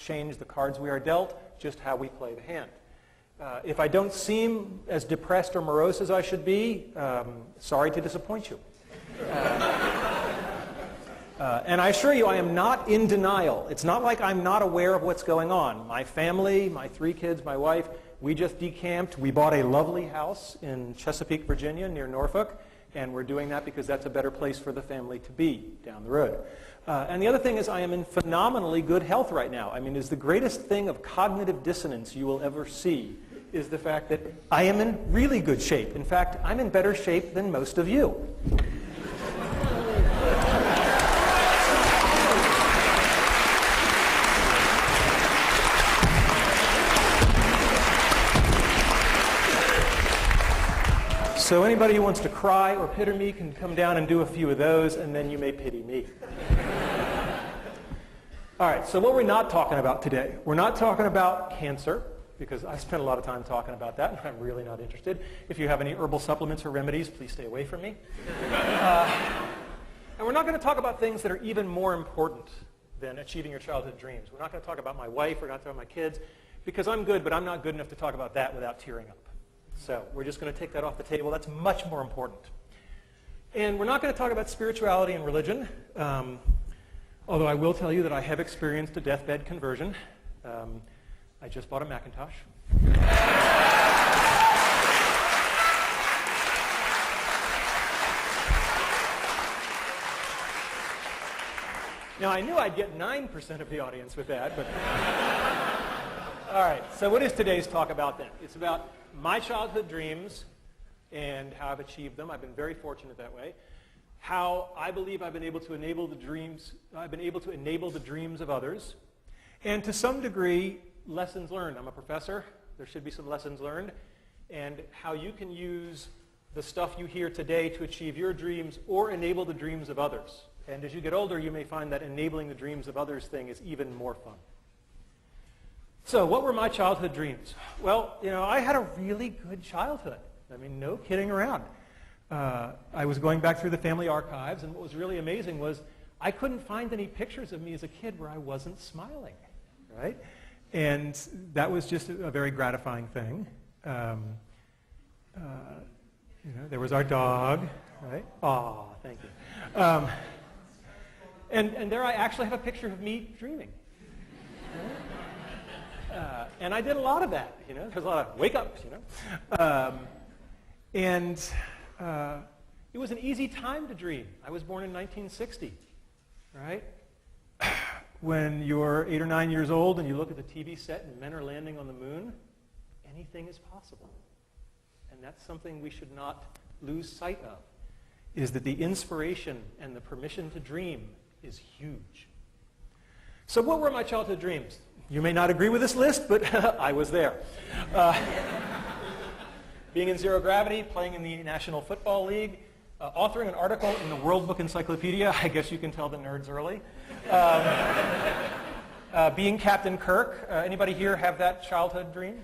change the cards we are dealt, just how we play the hand. If I don't seem as depressed or morose as I should be, sorry to disappoint you. And I assure you, I am not in denial. It's not like I'm not aware of what's going on. My family, my 3 kids, my wife, we just decamped. We bought a lovely house in Chesapeake, Virginia, near Norfolk, and we're doing that because that's a better place for the family to be down the road. And the other thing is I am in phenomenally good health right now. I mean, it's the greatest thing of cognitive dissonance you will ever see is the fact that I am in really good shape. In fact, I'm in better shape than most of you. So anybody who wants to cry or pity me can come down and do a few of those, and then you may pity me. All right, so what we're not talking about today, we're not talking about cancer, because I spent a lot of time talking about that, and I'm really not interested. If you have any herbal supplements or remedies, please stay away from me. And we're not going to talk about things that are even more important than achieving your childhood dreams. We're not going to talk about my wife, we're not talking about my kids, because I'm good, but I'm not good enough to talk about that without tearing up. So we're just going to take that off the table. That's much more important. And we're not going to talk about spirituality and religion, although I will tell you that I have experienced a deathbed conversion. I just bought a Macintosh. Now, I knew I'd get 9% of the audience with that, but... All right, so what is today's talk about then? It's about my childhood dreams and how I've achieved them. I've been very fortunate that way. How I believe I've been able to enable the dreams of others. And to some degree, lessons learned. I'm a professor. There should be some lessons learned. And how you can use the stuff you hear today to achieve your dreams or enable the dreams of others. And as you get older, you may find that enabling the dreams of others thing is even more fun. So what were my childhood dreams? Well, I had a really good childhood. I mean, no kidding around. I was going back through the family archives, and what was really amazing was I couldn't find any pictures of me as a kid where I wasn't smiling, right? And that was just a very gratifying thing. There was our dog, right? Aw, thank you. And there I actually have a picture of me dreaming. Right? And I did a lot of that, There's a lot of wake-ups, it was an easy time to dream. I was born in 1960, right? When you're 8 or 9 years old and you look at the TV set and men are landing on the moon, anything is possible. And that's something we should not lose sight of, is that the inspiration and the permission to dream is huge. So what were my childhood dreams? You may not agree with this list, but I was there. Being in zero gravity, playing in the National Football League, authoring an article in the World Book Encyclopedia. I guess you can tell the nerds early. Being Captain Kirk. Anybody here have that childhood dream?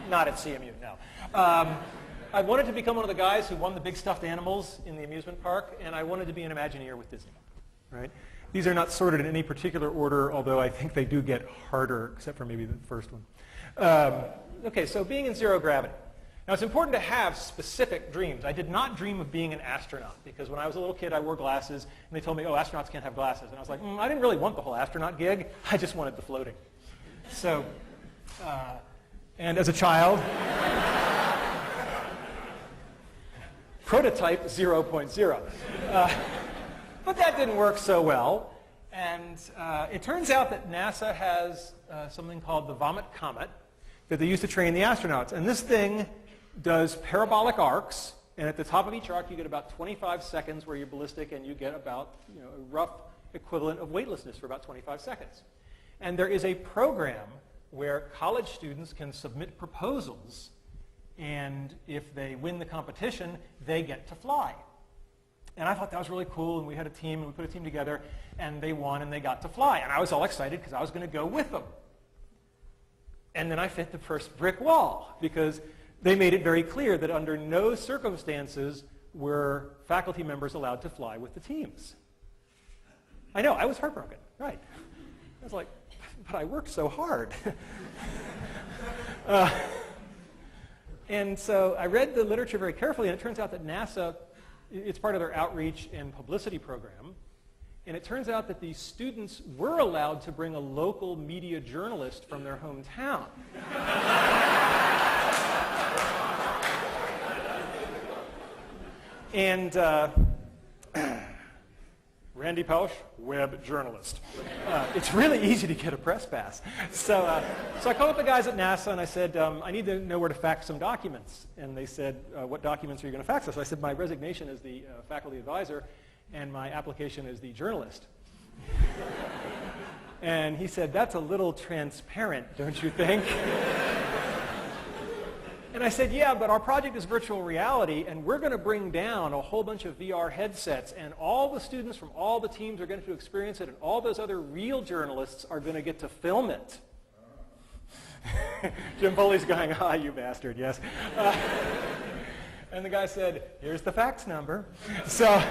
Not at CMU, no. I wanted to become one of the guys who won the big stuffed animals in the amusement park, and I wanted to be an Imagineer with Disney, right? These are not sorted in any particular order, although I think they do get harder, except for maybe the first one. Okay, so being in zero gravity. Now, it's important to have specific dreams. I did not dream of being an astronaut, because when I was a little kid, I wore glasses, and they told me, oh, astronauts can't have glasses. And I was like, I didn't really want the whole astronaut gig. I just wanted the floating. So, and as a child, prototype 0.0. But that didn't work so well. And it turns out that NASA has something called the Vomit Comet that they use to train the astronauts. And this thing does parabolic arcs. And at the top of each arc, you get about 25 seconds where you're ballistic, and you get about a rough equivalent of weightlessness for about 25 seconds. And there is a program where college students can submit proposals. And if they win the competition, they get to fly. And I thought that was really cool, and we had a team, and we put a team together, and they won, and they got to fly. And I was all excited because I was going to go with them. And then I hit the first brick wall, because they made it very clear that under no circumstances were faculty members allowed to fly with the teams. I know, I was heartbroken, right. I was like, but I worked so hard. And so I read the literature very carefully, and it turns out that NASA, it's part of their outreach and publicity program, and it turns out that these students were allowed to bring a local media journalist from their hometown. And Randy Pausch, web journalist. It's really easy to get a press pass. So I called up the guys at NASA and I said, I need to know where to fax some documents. And they said, what documents are you going to fax us? So I said, my resignation as the faculty advisor and my application as the journalist. And he said, that's a little transparent, don't you think? And I said, yeah, but our project is virtual reality, and we're going to bring down a whole bunch of VR headsets, and all the students from all the teams are going to experience it, and all those other real journalists are going to get to film it. Jim Foley's going, ah, you bastard, yes. And the guy said, here's the fax number. So,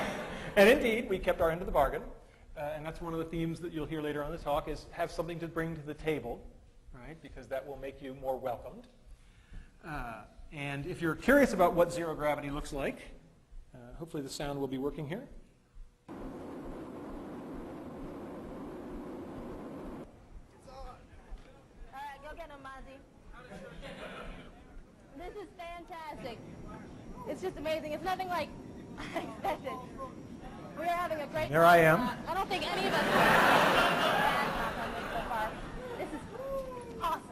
and indeed, we kept our end of the bargain, and that's one of the themes that you'll hear later on in the talk, is have something to bring to the table, right, because that will make you more welcomed. And if you're curious about what zero gravity looks like, hopefully the sound will be working here. It's on. All right, go get him, Mozzie. This is fantastic. It's just amazing. It's nothing like I expected. We are having a great There I am. I don't think any of us have had this so far. This is awesome.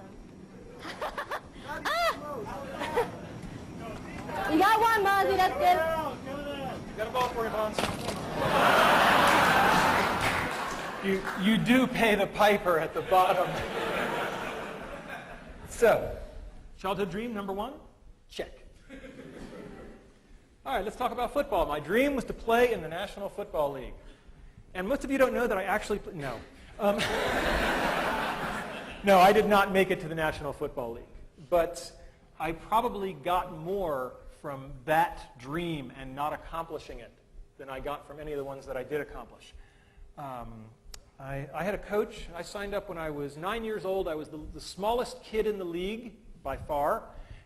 You got one, Mozzie. That's good. Got a ball for you, Bonds. You do pay the piper at the bottom. So, childhood dream number one? Check. All right, let's talk about football. My dream was to play in the National Football League. And most of you don't know that I actually no. No, I did not make it to the National Football League. But I probably got more from that dream and not accomplishing it than I got from any of the ones that I did accomplish. I had a coach. I signed up when I was 9 years old. I was the smallest kid in the league by far.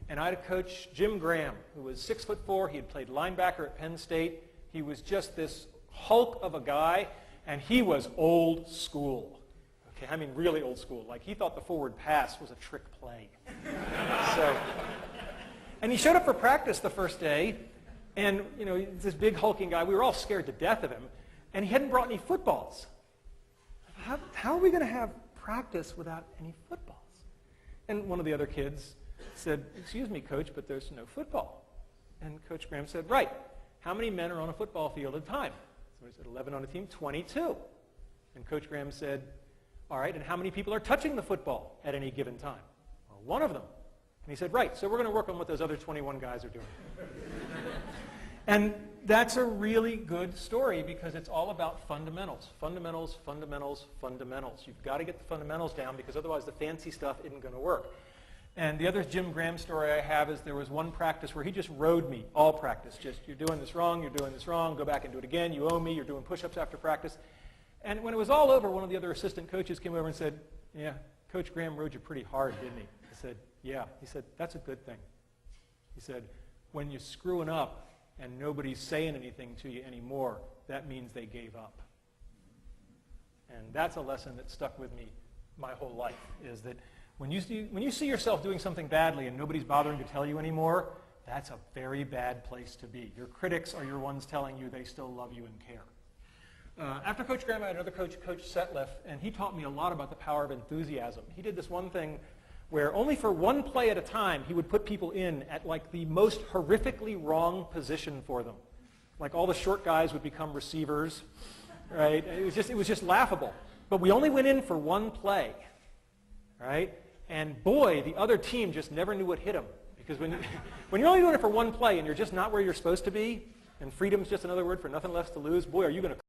And I had a coach, Jim Graham, who was 6'4". He had played linebacker at Penn State. He was just this hulk of a guy, and he was old school. Okay, I mean really old school. Like he thought the forward pass was a trick play. And he showed up for practice the first day, and you know, this big hulking guy. We were all scared to death of him, and he hadn't brought any footballs. How are we going to have practice without any footballs? And one of the other kids said, excuse me, Coach, but there's no football. And Coach Graham said, right, how many men are on a football field at a time? So he said, 11 on a team, 22. And Coach Graham said, all right, and how many people are touching the football at any given time? Well, one of them. And he said, right, so we're going to work on what those other 21 guys are doing. And that's a really good story because it's all about fundamentals. Fundamentals, fundamentals, fundamentals. You've got to get the fundamentals down because otherwise the fancy stuff isn't going to work. And the other Jim Graham story I have is there was one practice where he just rode me, all practice. Just, you're doing this wrong, go back and do it again, you owe me, you're doing push-ups after practice. And when it was all over, one of the other assistant coaches came over and said, yeah, Coach Graham rode you pretty hard, didn't he? I said, yeah. He said, that's a good thing. He said, when you're screwing up and nobody's saying anything to you anymore, that means they gave up. And that's a lesson that stuck with me my whole life, is that when you see yourself doing something badly and nobody's bothering to tell you anymore, that's a very bad place to be. Your critics are your ones telling you they still love you and care. After Coach Graham, I had another coach, Coach Setliff, and he taught me a lot about the power of enthusiasm. He did this one thing where only for one play at a time, he would put people in at like the most horrifically wrong position for them. Like all the short guys would become receivers, right? It was just laughable. But we only went in for one play, right? And boy, the other team just never knew what hit them. Because when you're only doing it for one play and you're just not where you're supposed to be, and freedom's just another word for nothing left to lose, boy, are you going to